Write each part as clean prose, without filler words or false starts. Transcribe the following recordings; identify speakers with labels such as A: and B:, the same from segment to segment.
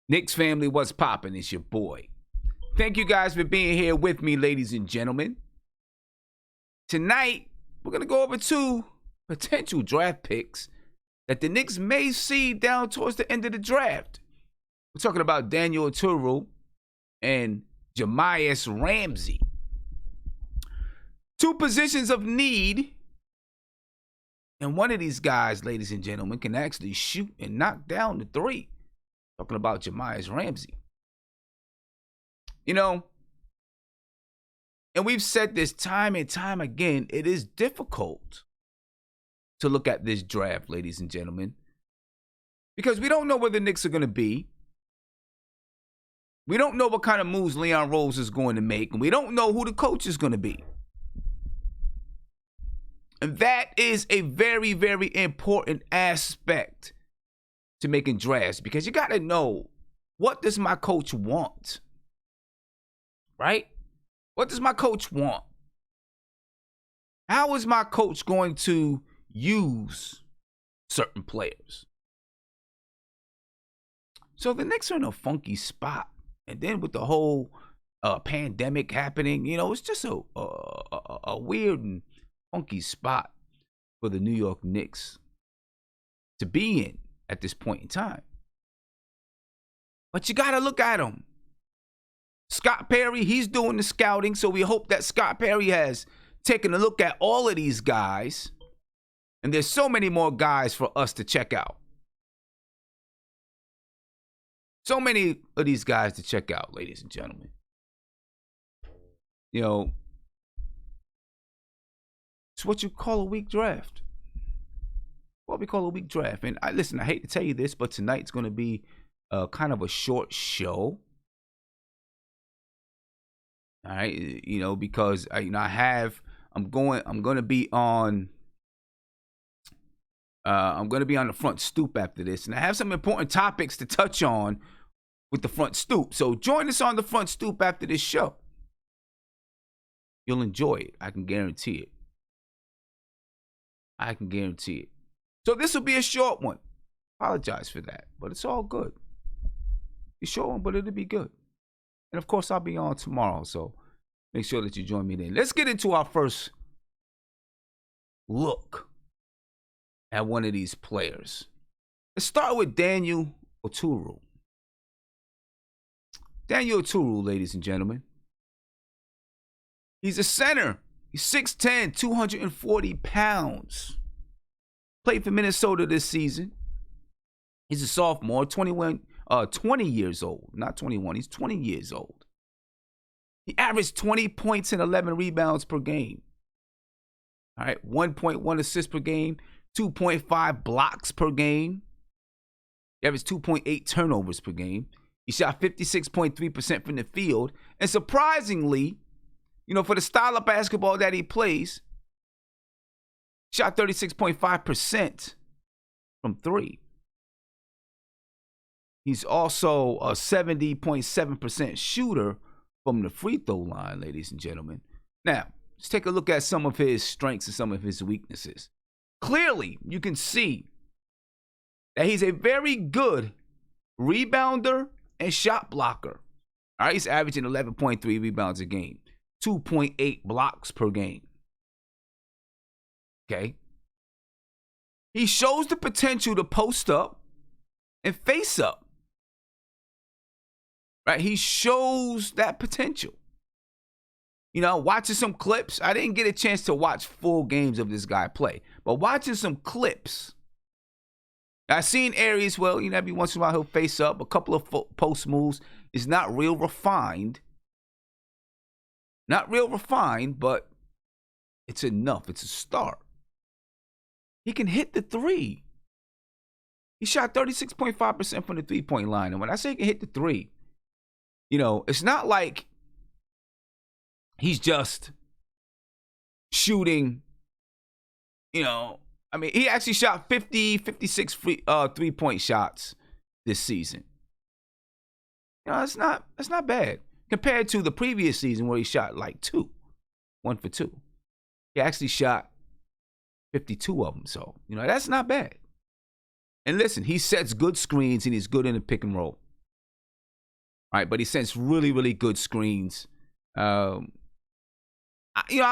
A: Knicks family, what's poppin'? It's your boy. Thank you guys for being here with me, ladies and gentlemen. Tonight, we're going to go over two potential draft picks that the Knicks may see down towards the end of the draft. We're talking about Daniel Oturu and Jahmi'us Ramsey. Two positions of need. And one of these guys, ladies and gentlemen, can actually shoot and knock down the three. Talking about Jahmi'us Ramsey. You know, and we've said this time and time again, it is difficult to look at this draft, ladies and gentlemen, because we don't know where the Knicks are going to be. We don't know what kind of moves Leon Rose is going to make, and we don't know who the coach is going to be. And that is a very, very important aspect to making drafts, because you got to know, what does my coach want? Right? What does my coach want? How is my coach going to use certain players? So the Knicks are in a funky spot. And then with the whole pandemic happening, you know, it's just a weird and funky spot for the New York Knicks to be in at this point in time. But you got to look at them. Scott Perry, he's doing the scouting, so we hope that Scott Perry has taken a look at all of these guys. And there's so many more guys for us to check out. So many of these guys to check out, ladies and gentlemen. You know, it's what you call a weak draft. What we call a weak draft. And listen, I hate to tell you this, but tonight's going to be kind of a short show. All right, you know, because I'm going to be on the front stoop after this, and I have some important topics to touch on with the front stoop. So join us on the front stoop after this show. You'll enjoy it. I can guarantee it. I can guarantee it. So this will be a short one. Apologize for that, but it's all good. It's a short one, but it'll be good. And of course, I'll be on tomorrow, so make sure that you join me then. Let's get into our first look at one of these players. Let's start with Daniel Oturu. Daniel Oturu, ladies and gentlemen. He's a center. He's 6'10", 240 pounds. Played for Minnesota this season. He's a sophomore, 20 years old. Not 21, he's 20 years old. He averaged 20 points and 11 rebounds per game. All right, 1.1 assists per game, 2.5 blocks per game. He averaged 2.8 turnovers per game. He shot 56.3% from the field. And surprisingly, you know, for the style of basketball that he plays, shot 36.5% from three. He's also a 70.7% shooter from the free throw line, ladies and gentlemen. Now, let's take a look at some of his strengths and some of his weaknesses. Clearly, you can see that he's a very good rebounder and shot blocker. All right, he's averaging 11.3 rebounds a game, 2.8 blocks per game. Okay. He shows the potential to post up and face up. Right, he shows that potential. You know, watching some clips, I didn't get a chance to watch full games of this guy play, but watching some clips, I've seen areas, well, you know, every once in a while he'll face up, a couple of post moves. It's not real refined. Not real refined, but it's enough. It's a start. He can hit the three. He shot 36.5% from the three-point line. And when I say he can hit the three, you know, it's not like he's just shooting, you know. I mean, he actually shot 56 three-point shots this season. You know, that's not bad compared to the previous season where he shot like 1 for 2. He actually shot 52 of them. So, you know, that's not bad. And listen, he sets good screens and he's good in the pick and roll. right? But he sends really, really good screens. I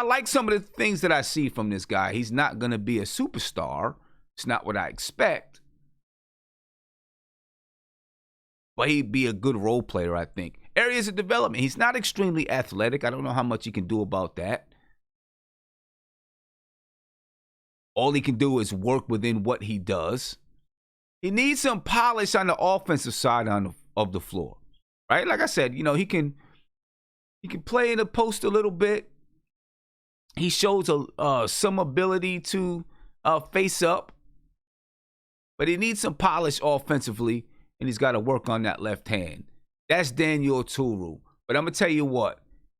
A: like some of the things that I see from this guy. He's not going to be a superstar. It's not what I expect. But he'd be a good role player, I think. Areas of development. He's not extremely athletic. I don't know how much he can do about that. All he can do is work within what he does. He needs some polish on the offensive side of the floor, right? Like I said, he can play in the post a little bit. He shows some ability to face up, but he needs some polish offensively, and he's got to work on that left hand. That's Daniel Oturu. But I'm gonna tell you what,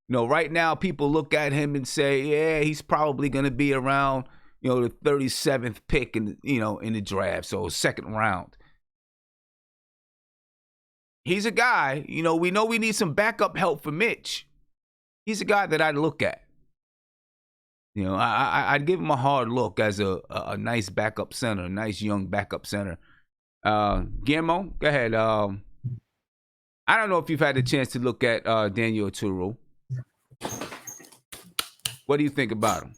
A: right now people look at him and say, yeah, he's probably gonna be around, the 37th pick in the draft, so second round. He's a guy, we know we need some backup help for Mitch. He's a guy that I'd look at. I'd give him a hard look as a nice backup center, a nice young backup center. Guillermo, go ahead. I don't know if you've had the chance to look at Daniel Oturu. What do you think about him?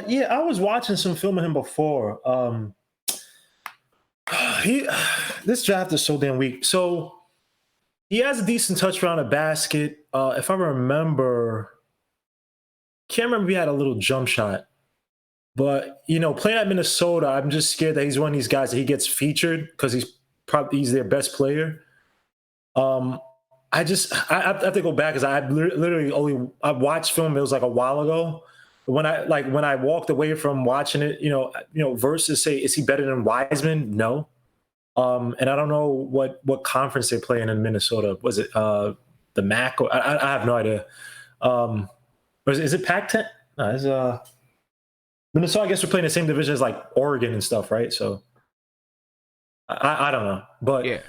B: Yeah, I was watching some film of him before. This draft is so damn weak. So he has a decent touch around the basket. If I remember, can't remember if he had a little jump shot. But playing at Minnesota, I'm just scared that he's one of these guys that he gets featured because he's their best player. I have to go back because I literally I watched film. It was like a while ago. When I walked away from watching it, versus say, is he better than Wiseman? No. And I don't know what conference they play in Minnesota. Was it the MAC? Or I have no idea. Is it Pac-10? No, it's Minnesota. I guess we're playing the same division as like Oregon and stuff, right? So I don't know, but
A: yeah.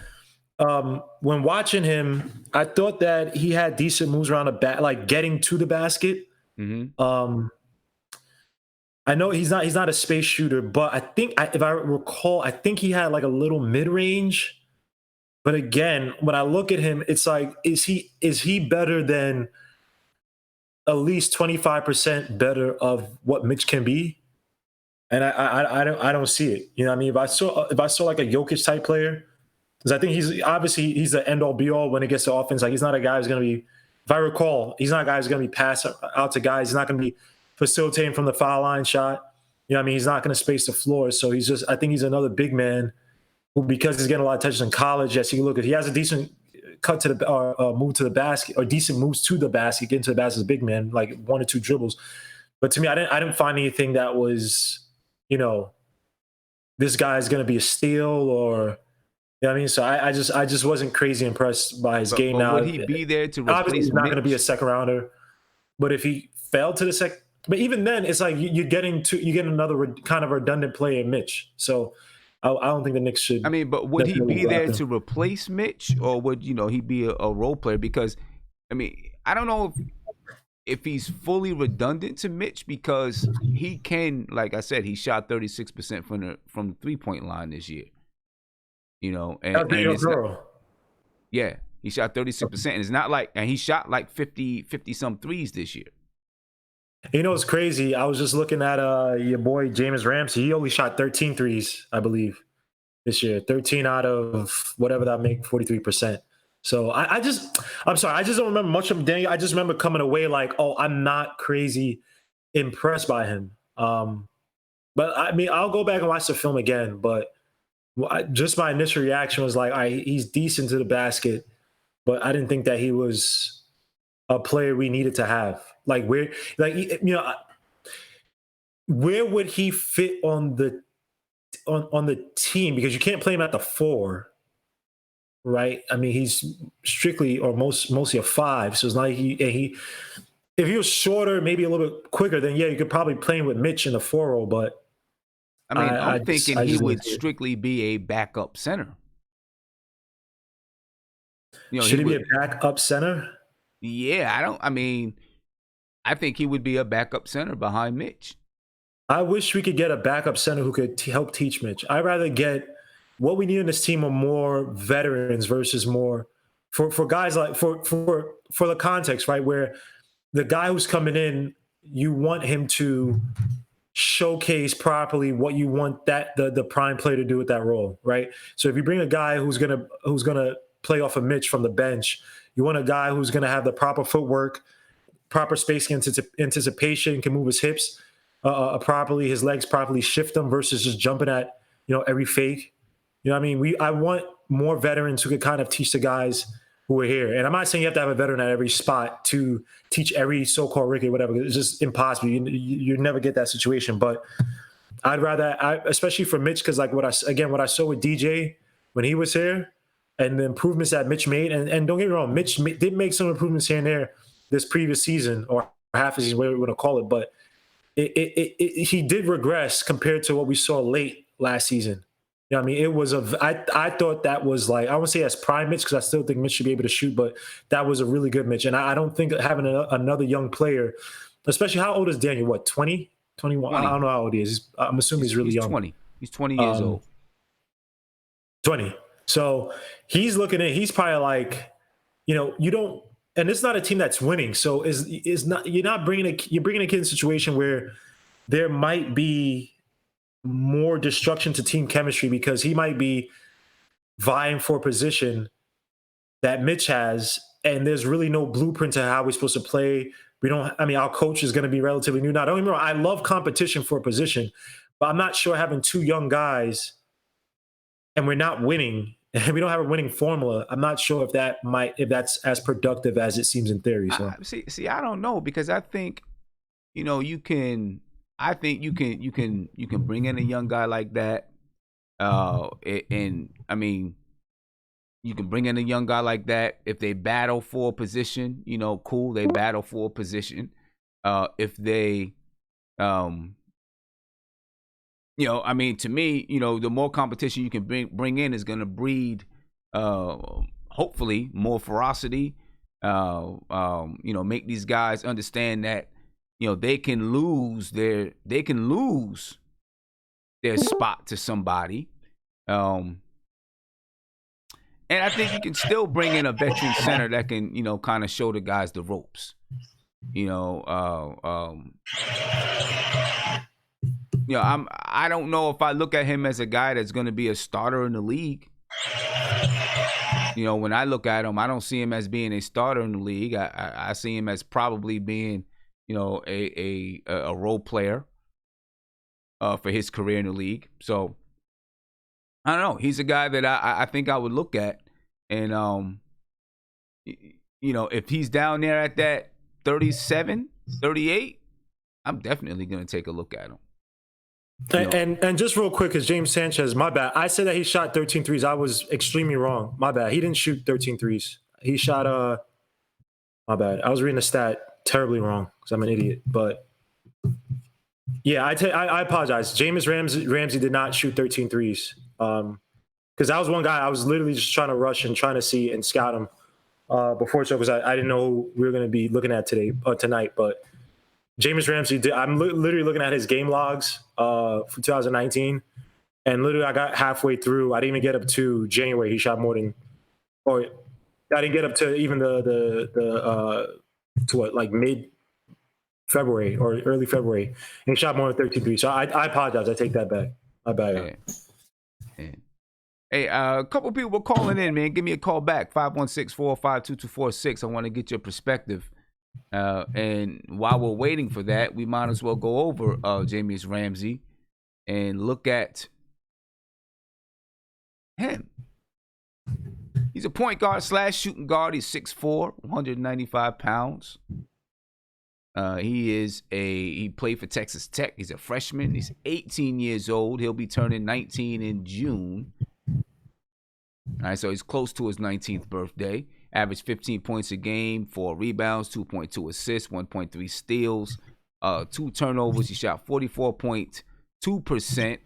B: When watching him, I thought that he had decent moves around the back, like getting to the basket.
A: Mm-hmm.
B: I know he's not a space shooter, but I think if I recall, I think he had like a little mid-range. But again, when I look at him, it's like, is he better than at least 25% better of what Mitch can be? And I don't see it. You know what I mean? If I saw like a Jokic type player, because I think he's the end all be all when it gets to offense. Like he's not a guy who's going to be, if I recall, he's not a guy who's going to be passing out to guys. He's not going to be facilitating from the foul line shot. You know what I mean? He's not going to space the floor. So I think he's another big man who, because he's getting a lot of touches in college, yes, you can look at, he has a decent cut to the move to the basket, or decent moves to the basket, get into the basket as a big man, like 1 or 2 dribbles. But to me, I didn't find anything that was, this guy's going to be a steal, or, you know what I mean? So I just wasn't crazy impressed by his game. Now,
A: would he be there to replace
B: obviously he's not going to be a second rounder, but if he fell to the second, but even then, it's like you're getting another kind of redundant player in Mitch. So I don't think the Knicks should.
A: I mean, but would he be there to replace Mitch, or would he be a role player? Because I mean, I don't know if he's fully redundant to Mitch, because he can, like I said, he shot 36% from the 3-point line this year. And it's not, yeah, he shot 36%, and it's not like, and he shot like 50 some threes this year.
B: It's crazy. I was just looking at your boy Jahmi'us Ramsey. He only shot 13 threes, I believe, this year. 13 out of whatever that make, 43%. So I'm sorry, I just don't remember much of Daniel. I just remember coming away like, oh, I'm not crazy impressed by him. But I mean, I'll go back and watch the film again. But just my initial reaction was like, he's decent to the basket, but I didn't think that he was a player we needed to have. Like where would he fit on the team? Because you can't play him at the 4, right? I mean, he's strictly or mostly a 5. So it's not like he if he was shorter, maybe a little bit quicker, then yeah, you could probably play him with Mitch in the 4 role. But
A: I mean, I'm thinking he would strictly be a backup center.
B: Should he be a backup center?
A: Yeah, I think he would be a backup center behind Mitch.
B: I wish we could get a backup center who could help teach Mitch. I'd rather get what we need in this team are more veterans versus more for guys like for the context, right? Where the guy who's coming in, you want him to showcase properly what you want the prime player to do with that role, right? So if you bring a guy who's gonna play off of Mitch from the bench, you want a guy who's gonna have the proper footwork, proper spacing, anticipation, can move his hips properly, his legs properly, shift them versus just jumping at every fake. You know what I mean? I want more veterans who could kind of teach the guys who are here. And I'm not saying you have to have a veteran at every spot to teach every so-called rookie or whatever. It's just impossible. You never get that situation. But I'd rather, especially for Mitch, because like what I saw with DJ when he was here and the improvements that Mitch made. And don't get me wrong, Mitch did make some improvements here and there this previous season or half a season, whatever you want to call it. But he did regress compared to what we saw late last season. You know what I mean? It was I thought that was like, I won't say as prime Mitch because I still think Mitch should be able to shoot, but that was a really good Mitch. And I don't think having another young player, especially how old is Daniel? What, 20? 21? 20. I don't know how old he is. I'm assuming he's really young.
A: 20. He's 20 years old.
B: 20. So he's he's probably like, you don't, and it's not a team that's winning. So you're bringing a kid in a situation where there might be more destruction to team chemistry because he might be vying for a position that Mitch has, and there's really no blueprint to how we're supposed to play. Our coach is going to be relatively new. Now, don't get me wrong, I love competition for a position, but I'm not sure having two young guys and we're not winning and we don't have a winning formula. I'm not sure if that's as productive as it seems in theory. So
A: see, I don't know because I think, you can bring in a young guy like that. You can bring in a young guy like that if they battle for a position, cool. They battle for a position. If they, to me, the more competition you can bring in is going to breed, hopefully more ferocity. Make these guys understand that, they can lose their spot to somebody. And I think you can still bring in a veteran center that can, kind of show the guys the ropes. I don't know if I look at him as a guy that's going to be a starter in the league. When I look at him, I don't see him as being a starter in the league. I see him as probably being, a role player for his career in the league. So I don't know. He's a guy that I think I would look at. And, if he's down there at that 37, 38, I'm definitely going to take a look at him.
B: And just real quick, because James Sanchez, my bad. I said that he shot 13 threes. I was extremely wrong. My bad. He didn't shoot 13 threes. He shot, my bad. I was reading the stat terribly wrong because I'm an idiot. But yeah, I apologize. Jahmi'us Ramsey did not shoot 13 threes. Because that was one guy I was literally just trying to rush and trying to see and scout him before the show because I didn't know who we were going to be looking at tonight. But Jahmi'us Ramsey, I'm literally looking at his game logs for 2019, and literally I got halfway through. I didn't even get up to January. He shot more than, or I didn't get up to even the mid February or early February, and he shot more than 13 threes. So I apologize. I take that back. My bad.
A: Hey, a couple people were calling in, man. Give me a call back, 516-405-2246. I want to get your perspective. And while we're waiting for that, we might as well go over Jahmi'us Ramsey and look at him. He's a point guard / shooting guard. He's 6'4", 195 pounds. He played for Texas Tech. He's a freshman. He's 18 years old. He'll be turning 19 in June. All right, so he's close to his 19th birthday. Averaged 15 points a game, 4 rebounds, 2.2 assists, 1.3 steals, 2 turnovers. He shot 44.2%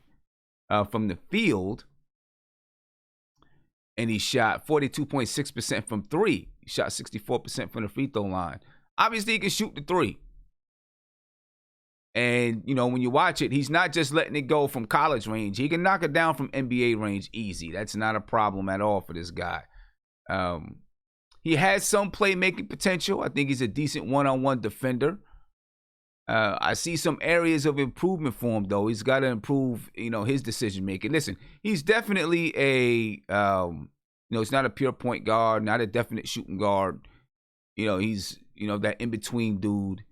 A: from the field, and he shot 42.6% from 3. He shot 64% from the free throw line. Obviously, he can shoot the 3. And, when you watch it, he's not just letting it go from college range. He can knock it down from NBA range easy. That's not a problem at all for this guy. He has some playmaking potential. I think he's a decent one-on-one defender. I see some areas of improvement for him, though. He's got to improve, his decision-making. Listen, he's definitely he's not a pure point guard, not a definite shooting guard. He's, that in-between dude.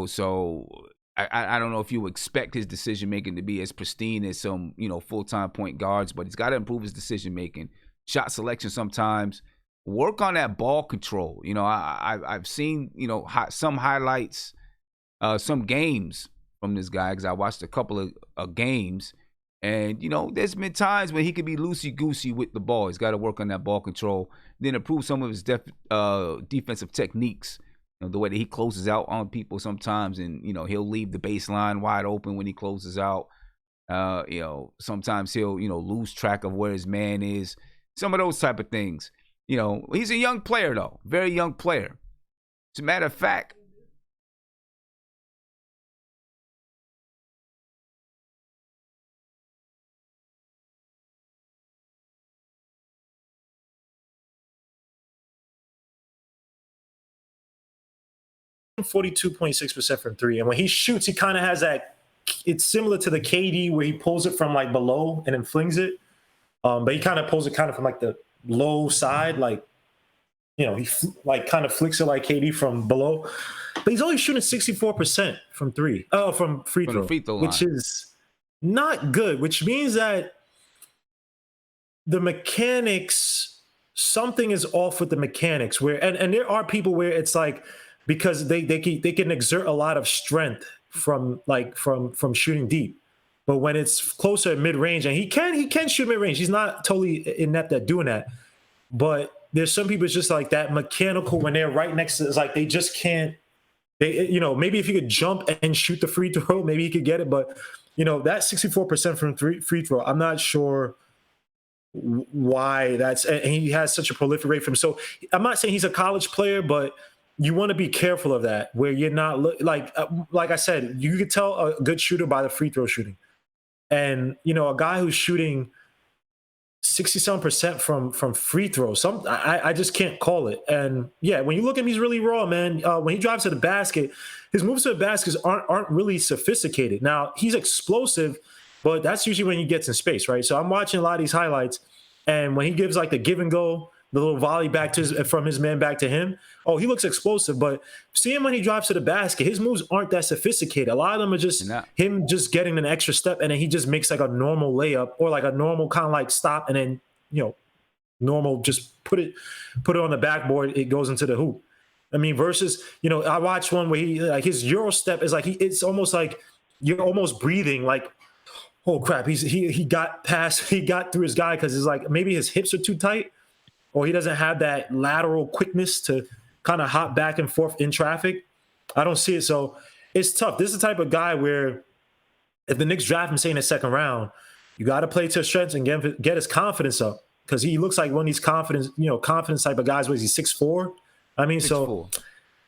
A: So I don't know if you expect his decision making to be as pristine as some, full-time point guards, but he's got to improve his decision making, shot selection sometimes, work on that ball control. I've seen, some highlights, some games from this guy because I watched a couple of games, and there's been times when he could be loosey-goosey with the ball. He's got to work on that ball control, then improve some of his defensive techniques. The way that he closes out on people sometimes, and he'll leave the baseline wide open when he closes out. Sometimes he'll lose track of where his man is. Some of those type of things. He's a young player though, very young player. As a matter of fact,
B: .6% from three, and when he shoots, he kind of has that. It's similar to the KD where he pulls it from like below and then flings it, but he kind of pulls it kind of from like the low side, like he kind of flicks it like KD from below. But he's only shooting 64% from three. Oh, from free throw, which is not good. Which means that the mechanics, something is off with the mechanics. Where and there are people where it's like, because they can exert a lot of strength from shooting deep, but when it's closer at mid range, and he can shoot mid range, he's not totally inept at doing that. But there's some people it's just like that mechanical when they're right next to. It's like they just can't. Maybe if he could jump and shoot the free throw, maybe he could get it. But that 64% from free throw, I'm not sure why that's. And he has such a prolific rate from. So I'm not saying he's a college player, but you want to be careful of that, where you're not like I said, you could tell a good shooter by the free throw shooting, and a guy who's shooting 67% from free throws. I just can't call it. And yeah, when you look at him, he's really raw, man. When he drives to the basket, his moves to the baskets aren't really sophisticated. Now he's explosive, but that's usually when he gets in space, right? So I'm watching a lot of these highlights, and when he gives like the give and go, the little volley back from his man back to him. Oh, he looks explosive, but see him when he drives to the basket, his moves aren't that sophisticated. A lot of them are just him just getting an extra step, and then he just makes like a normal layup or like a normal kind of like stop, and then normal just put it on the backboard. It goes into the hoop. I mean, versus I watched one where he like his Euro step is like it's almost like you're almost breathing like, oh crap, he got through his guy because it's like maybe his hips are too tight, or he doesn't have that lateral quickness to kind of hop back and forth in traffic. I don't see it. So it's tough. This is the type of guy where if the Knicks draft him, say in the second round, you got to play to his strengths and get his confidence up, because he looks like one of these confidence type of guys. Where he's 6'4". I mean, 6'4". So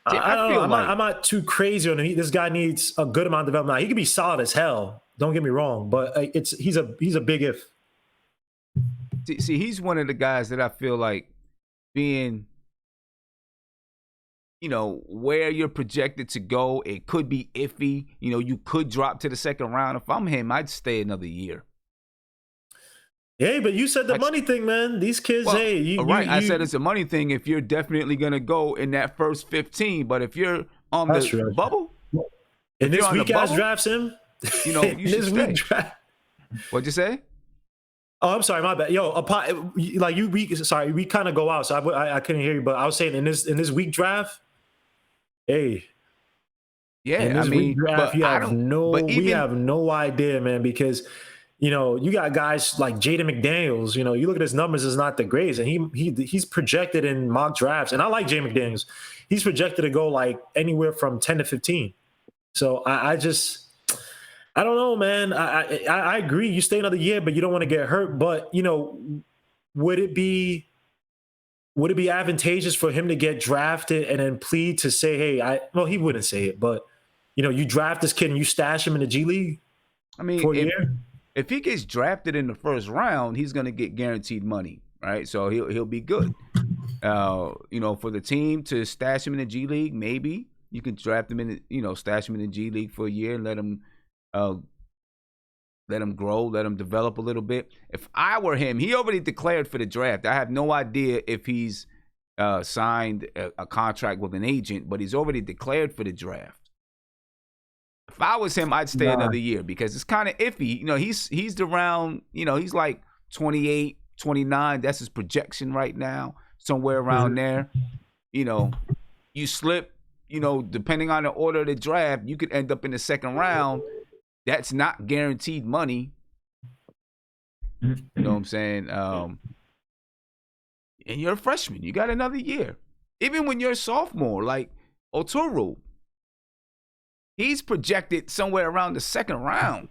B: I don't know. I'm not too crazy on him. This guy needs a good amount of development. Now, he could be solid as hell. Don't get me wrong, but he's a big if.
A: See, he's one of the guys that I feel like being, where you're projected to go, it could be iffy. You could drop to the second round. If I'm him, I'd stay another year.
B: Hey, but you said the money thing, man. These kids,
A: I said it's a money thing if you're definitely going to go in that first 15. But if you're on the bubble,
B: and this weak ass drafts him,
A: you should stay. What'd you say?
B: Oh, I'm sorry, my bad. Yo, we kind of go out, so I couldn't hear you. But I was saying in this week draft, hey,
A: yeah,
B: in this week draft, we have no idea, man, because you got guys like Jaden McDaniels. You look at his numbers; is not the greatest, and he's projected in mock drafts, and I like Jaden McDaniels. He's projected to go like anywhere from 10 to 15. So I don't know, man. I agree. You stay another year, but you don't want to get hurt. But would it be advantageous for him to get drafted and then plead to say, hey, he wouldn't say it, but you draft this kid and you stash him in the G League
A: I mean,
B: for a year.
A: if he gets drafted in the first round, he's gonna get guaranteed money, right? So he'll be good. For the team to stash him in the G League, maybe you can draft him stash him in the G League for a year and let him grow, let him develop a little bit. If I were him, he already declared for the draft. I have no idea if he's signed a contract with an agent, but he's already declared for the draft. If I was him, I'd stay another year because it's kind of iffy. He's around, he's like 28, 29. That's his projection right now, somewhere around there. You slip, depending on the order of the draft, you could end up in the second round. That's not guaranteed money. You know what I'm saying? And you're a freshman. You got another year. Even when you're a sophomore, like Oturu, he's projected somewhere around the second round.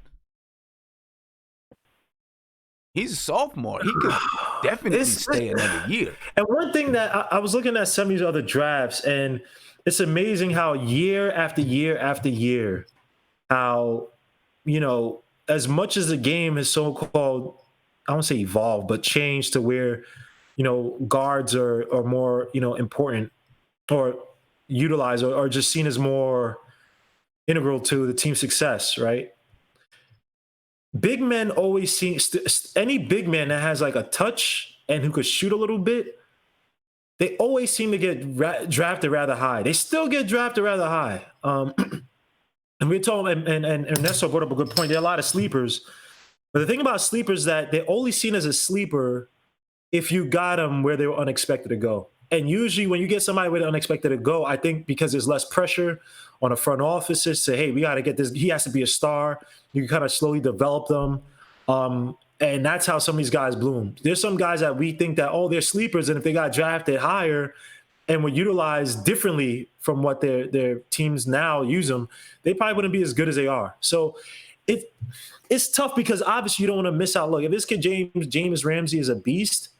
A: He's a sophomore. He could definitely stay another year.
B: And one thing that I was looking at some of these other drafts, and it's amazing how year after year after year, how, as much as the game has so-called, I won't say evolved, but changed to where, guards are more, important or utilized or just seen as more integral to the team's success, right? Big men always seem any big man that has like a touch and who could shoot a little bit, they always seem to get drafted rather high. They still get drafted rather high. And we're talking, and Ernesto brought up a good point. There are a lot of sleepers, but the thing about sleepers is that they're only seen as a sleeper if you got them where they were unexpected to go. And usually when you get somebody where they're unexpected to go, I think because there's less pressure on a front office to say, hey, we got to get this. He has to be a star. You can kind of slowly develop them. And that's how some of these guys bloom. There's some guys that we think that, they're sleepers. And if they got drafted higher and were utilized differently from what their teams now use them, they probably wouldn't be as good as they are. So it's tough because obviously you don't want to miss out. Look, if this kid Jahmi'us Ramsey is a beast,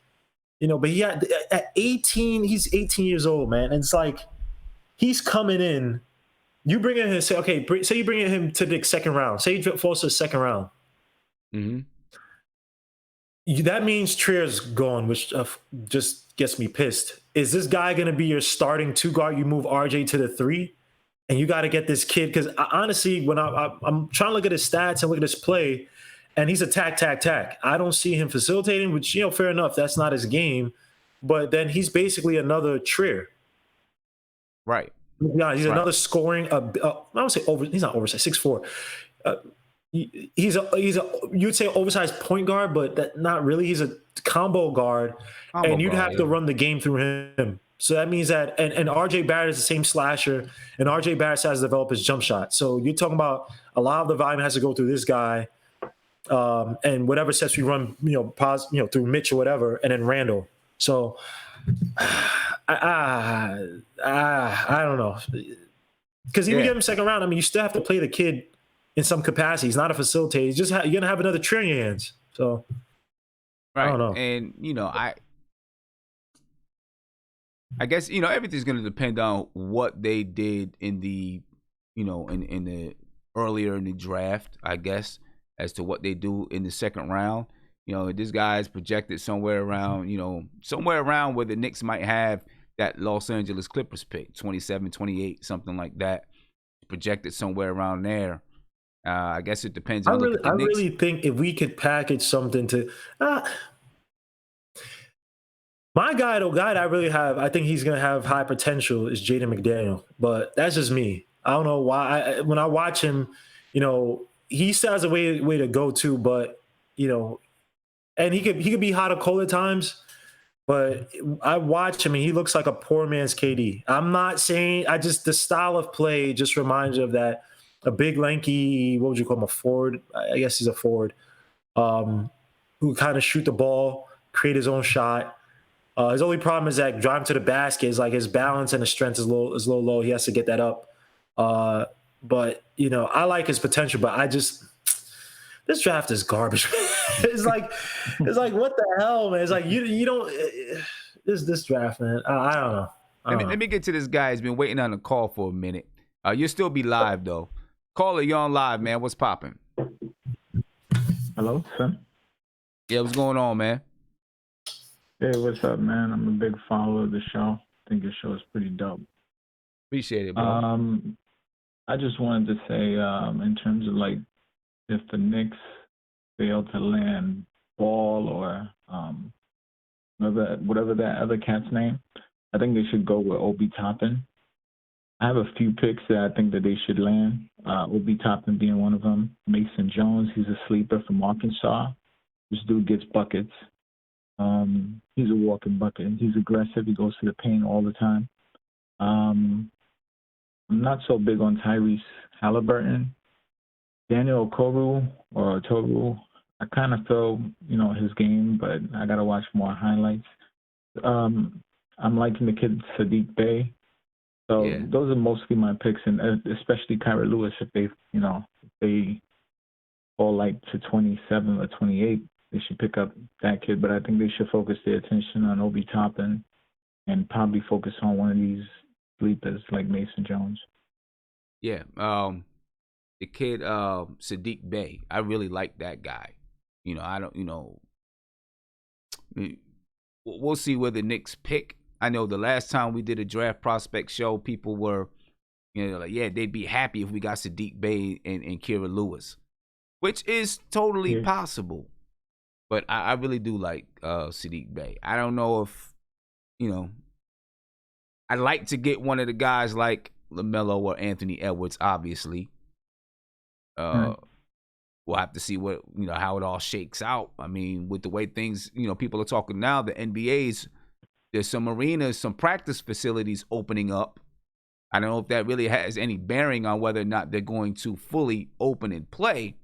B: but he had at 18, he's 18 years old, man. And it's like he's coming in. You bring in him, say you bring in him to the second round. Say he falls to the second round.
A: Mm-hmm.
B: That means Trier's gone, which just gets me pissed. Is this guy going to be your starting two guard? You move RJ to the 3, and you got to get this kid. Because honestly, when I'm trying to look at his stats and look at his play, and he's a tack. I don't see him facilitating, which, fair enough. That's not his game. But then he's basically another Trier.
A: Right.
B: Yeah, he's another scoring. I don't say over. He's not oversized. 6'4". He's you'd say oversized point guard, but not really. He's a combo guard, and you'd have to run the game through him. So that means that, and RJ Barrett is the same slasher, and RJ Barrett has to develop his jump shot. So you're talking about a lot of the volume has to go through this guy, and whatever sets we run, through Mitch or whatever, and then Randall. So I don't know, because even give him second round, I mean, you still have to play the kid in some capacity. He's not a facilitator. He's just you're gonna have another Trier in your hands. So
A: right.
B: I don't know.
A: And I guess everything's gonna depend on what they did in the in the earlier in the draft, I guess, as to what they do in the second round. This guy's projected somewhere around where the Knicks might have that Los Angeles Clippers pick, 27, 28, something like that. Projected somewhere around there. I guess it depends.
B: I really think if we could package something to my guy, the guy that I really have, I think he's going to have high potential is Jaden McDaniel, but that's just me. I don't know why. When I watch him, he still has a way to go to, but and he could be hot or cold at times. But I watch him and he looks like a poor man's KD. I'm not saying the style of play just reminds you of that. A big, lanky, what would you call him, a forward? I guess he's a forward, who kind of shoot the ball, create his own shot. His only problem is that driving to the basket is like his balance and his strength is a little low. He has to get that up. But I like his potential, but this draft is garbage. it's like what the hell, man? It's like you don't this draft, man. I don't know.
A: Let me get to this guy. He's been waiting on a call for a minute. You'll still be live though. Caller, you're on live, man. What's popping?
C: Hello, Sam.
A: Yeah, what's going on, man?
C: Hey, what's up, man? I'm a big follower of the show. I think your show is pretty dope.
A: Appreciate it, bro.
C: I just wanted to say, in terms of like, if the Knicks fail to land Ball or whatever that other cat's name, I think they should go with Obi Toppin. I have a few picks that I think that they should land. Obi Toppin being one of them. Mason Jones, he's a sleeper from Arkansas. This dude gets buckets. He's a walking bucket. He's aggressive. He goes to the paint all the time. I'm not so big on Tyrese Halliburton. Daniel Oturu, I kind of feel, his game, but I got to watch more highlights. I'm liking the kid Sadiq Bey. So those are mostly my picks, and especially Kyra Lewis, if they fall like to 27 or 28, they should pick up that kid. But I think they should focus their attention on Obi Toppin and probably focus on one of these sleepers like Mason Jones.
A: Yeah. The kid Sadiq Bey, I really like that guy. We'll see where the Knicks pick. I know the last time we did a draft prospect show, people were, they'd be happy if we got Sadiq Bey and Kira Lewis, which is totally possible. But I really do like Sadiq Bey. I don't know if, I'd like to get one of the guys like LaMelo or Anthony Edwards, obviously. We'll have to see what, how it all shakes out. I mean, with the way things, people are talking now, the NBA's, there's some arenas, some practice facilities opening up. I don't know if that really has any bearing on whether or not they're going to fully open and play.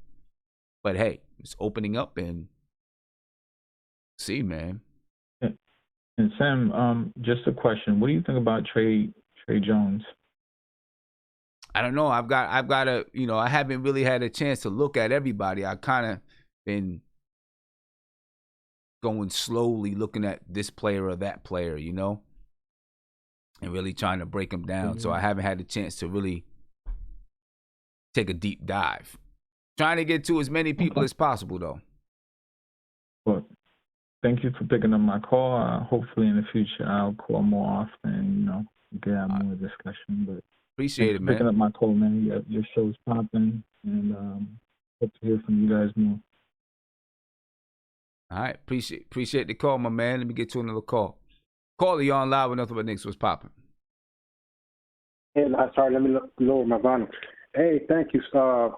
A: But hey, it's opening up and see, man.
C: And Sam, just a question. What do you think about Trey Jones?
A: I don't know. I've got to, I haven't really had a chance to look at everybody. I kind of been going slowly, looking at this player or that player, and really trying to break them down. Mm-hmm. So I haven't had the chance to really take a deep dive. Trying to get to as many people as possible, though.
C: Well, thank you for picking up my call. Hopefully in the future I'll call more often, get out more discussion. But
A: appreciate it, man.
C: Picking up my call, man. Your show's popping, and hope to hear from you guys more.
A: All right, appreciate the call, my man. Let me get to another call. Caller, you on live with Nothing But Knicks. What's popping?
D: Hey, sorry, let me lower my volume. Hey, thank you, Sam.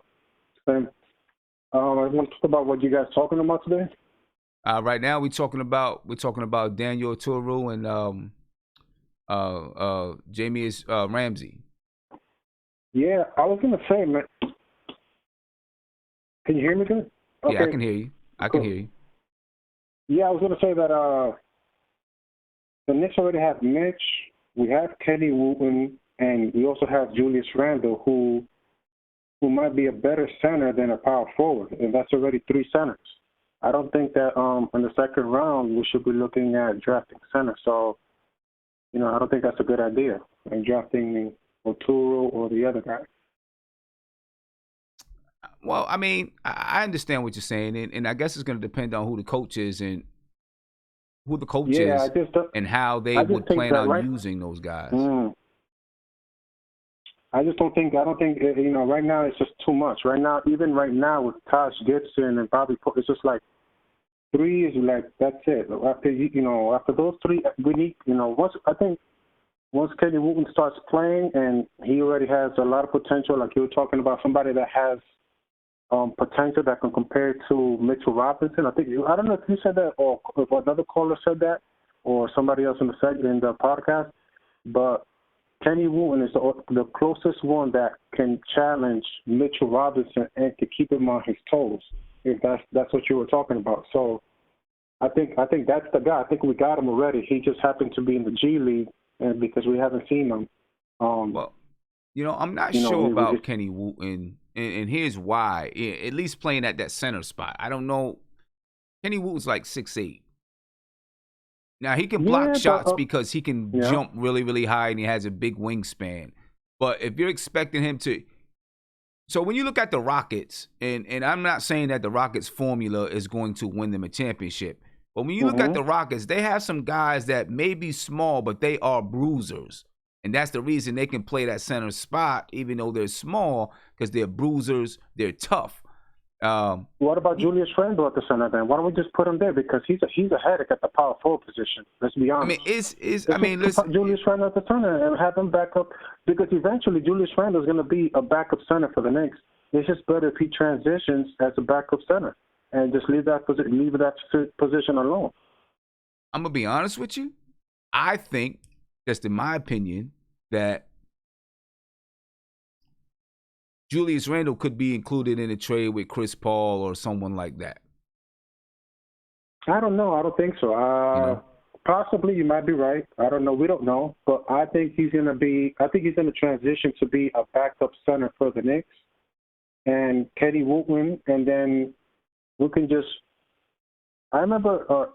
D: I want to talk about what you guys talking about today.
A: Right now we're talking about Daniel Oturu and Jahmi'us Ramsey.
D: Yeah, I was gonna say, man. Can you hear me good?
A: Okay. Yeah, I can hear you. I can hear you.
D: Yeah, I was going to say that the Knicks already have Mitch, we have Kenny Wooten, and we also have Julius Randle, who might be a better center than a power forward, and that's already 3 centers. I don't think that in the second round we should be looking at drafting center. So, I don't think that's a good idea, and drafting Oturu or the other guy.
A: Well, I mean, I understand what you're saying, and I guess it's going to depend on who the coach is and and how they would plan on using those guys.
D: I don't think, right now it's just too much. Right now with Taj Gibson and Bobby, it's just like 3 is like, that's it. After those 3, we need, once Kenny Wooten starts playing and he already has a lot of potential, like you were talking about, somebody that has potential that can compare to Mitchell Robinson. I don't know if you said that or if another caller said that or somebody else in the podcast, but Kenny Wooten is the closest one that can challenge Mitchell Robinson and to keep him on his toes, if that's what you were talking about. So I think that's the guy. I think we got him already. He just happened to be in the G League, and because we haven't seen him.
A: Well, I'm not sure about Kenny Wooten, and here's why. At least playing at that center spot. I don't know. Kenny Wooten's like 6'8". Now, he can block shots because he can jump really, really high, and he has a big wingspan. But if you're expecting him to, so when you look at the Rockets, and I'm not saying that the Rockets formula is going to win them a championship, but when you look at the Rockets, they have some guys that may be small, but they are bruisers. And that's the reason they can play that center spot, even though they're small, because they're bruisers, they're tough.
D: What about Julius Randle at the center then? Why don't we just put him there? Because he's a headache at the power forward position. Let's be honest.
A: Listen,
D: Julius Randle at the center and have him back up, because eventually Julius Randle is going to be a backup center for the Knicks. It's just better if he transitions as a backup center and just leave that position alone.
A: I'm gonna be honest with you. I think, just in my opinion, that Julius Randle could be included in a trade with Chris Paul or someone like that.
D: I don't know. I don't think so. Possibly, you might be right. I don't know. We don't know. But I think he's going to transition to be a backup center for the Knicks and Kenny Wootman. And then we can just – I remember,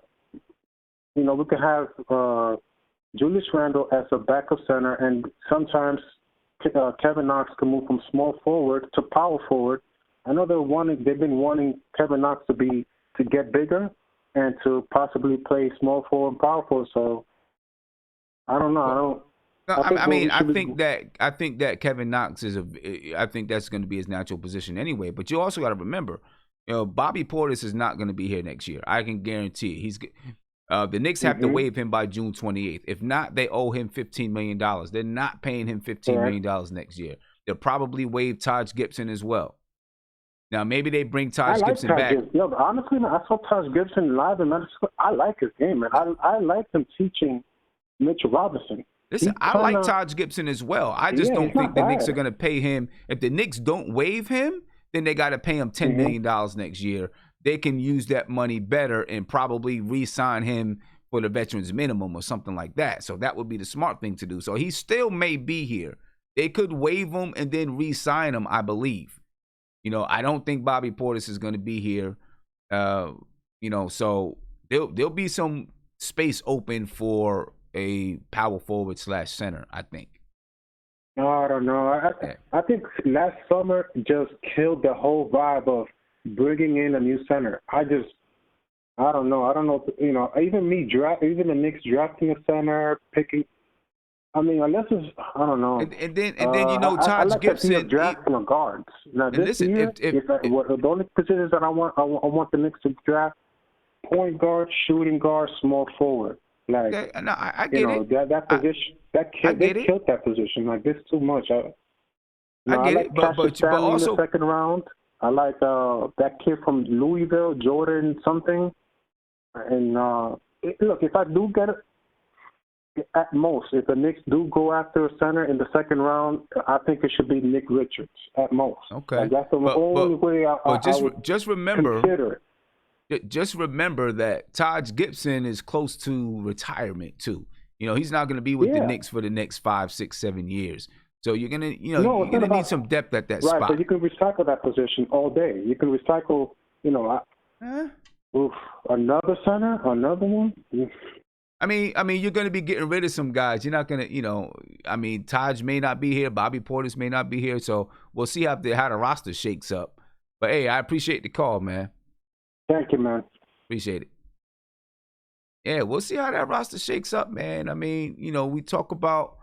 D: we could have Julius Randle as a backup center, and sometimes – Kevin Knox can move from small forward to power forward. I know they've been wanting Kevin Knox to get bigger and to possibly play small forward and power forward. So I don't know.
A: I think that Kevin Knox I think that's going to be his natural position anyway. But you also got to remember, Bobby Portis is not going to be here next year. I can guarantee it. The Knicks have to waive him by June 28th. If not, they owe him $15 million. They're not paying him $15 million next year. They'll probably waive Taj Gibson as well. Now, maybe they bring Taj Gibson back.
D: Honestly, man, I saw Taj Gibson live in Madison. I like his game, man. I like him teaching Mitchell Robinson.
A: Listen, I like Taj Gibson as well. I just don't think the Knicks are going to pay him. If the Knicks don't waive him, then they got to pay him $10 million next year. They can use that money better and probably re-sign him for the veterans minimum or something like that. So that would be the smart thing to do. So he still may be here. They could waive him and then re-sign him, I believe. I don't think Bobby Portis is going to be here. So there'll be some space open for a power forward / center, I think.
D: No, I don't know. I think last summer just killed the whole vibe of bringing in a new center. I don't know. I don't know. Even the Knicks drafting a center, picking. I mean, unless it's, I don't know.
A: And then Taj Gibson
D: drafting a guards. Now this year, the only positions that I want the Knicks to draft: point guard, shooting guard, small forward. Like,
A: okay, no, I get it.
D: That position, they killed that position. Like, this too much. I
A: get it, but also
D: in the second round. I like that kid from Louisville, Jordan something. And look, if I do get it, at most, if the Knicks do go after a center in the second round, I think it should be Nick Richards at most.
A: Okay,
D: like, that's the only way I would
A: just remember.
D: Consider
A: it. Just remember that Taj Gibson is close to retirement too. He's not going to be with the Knicks for the next 5, 6, 7 years. So you're gonna, you're gonna need some depth at that spot.
D: Right, so you can recycle that position all day. You can recycle, another center, another one.
A: I mean, you're gonna be getting rid of some guys. You're not gonna, Taj may not be here, Bobby Portis may not be here. So we'll see how the roster shakes up. But hey, I appreciate the call, man.
D: Thank you, man.
A: Appreciate it. Yeah, we'll see how that roster shakes up, man. I mean, we talk about.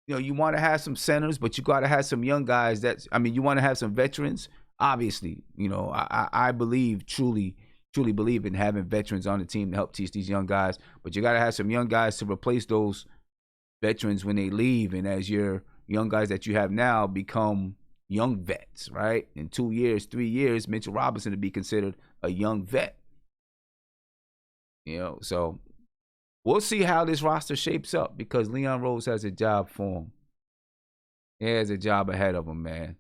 A: You want to have some centers, but you got to have some young guys. You want to have some veterans. Obviously, I truly believe in having veterans on the team to help teach these young guys. But you got to have some young guys to replace those veterans when they leave. And as your young guys that you have now become young vets, right? In 2 years, 3 years, Mitchell Robinson to be considered a young vet. So we'll see how this roster shapes up because Leon Rose has a job for him. He has a job ahead of him, man.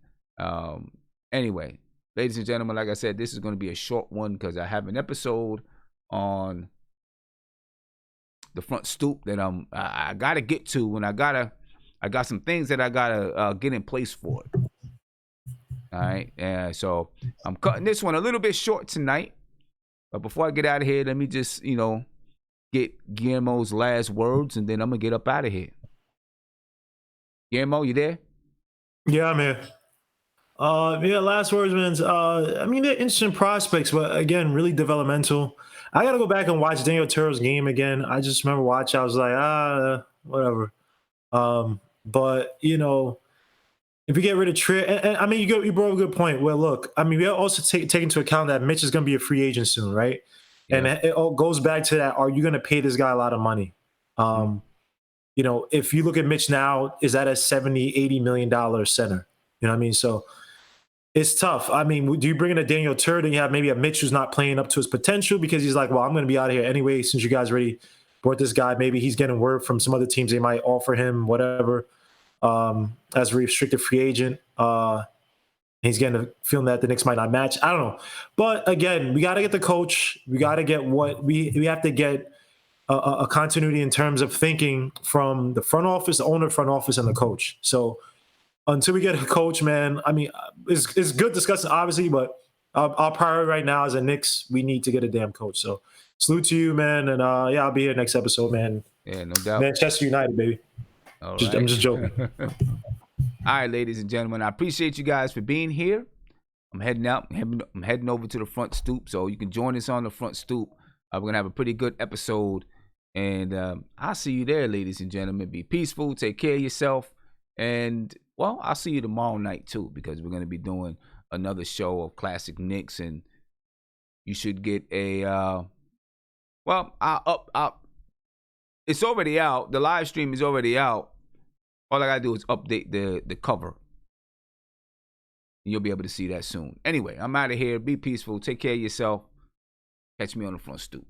A: Anyway, ladies and gentlemen, like I said, this is going to be a short one because I have an episode on the front stoop that I got to get to, and I got some things that I got to get in place for it. All right, so I'm cutting this one a little bit short tonight. But before I get out of here, let me just, get Guillermo's last words, and then I'm going to get up out of here. Guillermo, you there?
B: Yeah, I'm here. Yeah, last words, man. I mean, they're interesting prospects, but again, really developmental. I got to go back and watch Daniel Turner's game again. I just remember watching. I was like, whatever. But you know, if you get rid of Trier, and I mean, you brought up a good point. Well, look, I mean, we also take into account that Mitch is going to be a free agent soon, right?
A: Yeah.
B: And it all goes back to that: are you going to pay this guy a lot of money? You know, if you look at Mitch now, is that a $70-80 million center? You know what I mean? So it's tough. I mean, do you bring in a Daniel Turner and you have maybe a Mitch who's not playing up to his potential because he's like, well, I'm going to be out of here anyway since you guys already brought this guy. Maybe he's getting word from some other teams they might offer him whatever as a restricted free agent. He's getting a feeling that the Knicks might not match. I don't know. But again, we got to get the coach. We got to get what we have to get a continuity in terms of thinking from the front office, the owner, front office, and the coach. So until we get a coach, man, I mean, it's good discussing, obviously, but our priority right now as a Knicks, we need to get a damn coach. So salute to you, man. And yeah, I'll be here next episode, man.
A: Yeah, no doubt.
B: Manchester United, baby.
A: All
B: I'm
A: right.
B: just joking.
A: All right, ladies and gentlemen, I appreciate you guys for being here. I'm heading out. I'm heading over to the front stoop, so you can join us on the front stoop. We're going to have a pretty good episode. And I'll see you there, ladies and gentlemen. Be peaceful. Take care of yourself. And, well, I'll see you tomorrow night, too, because we're going to be doing another show of Classic Knicks. And you should get a, it's already out. The live stream is already out. All I got to do is update the cover. You'll be able to see that soon. Anyway, I'm out of here. Be peaceful. Take care of yourself. Catch me on the front stoop.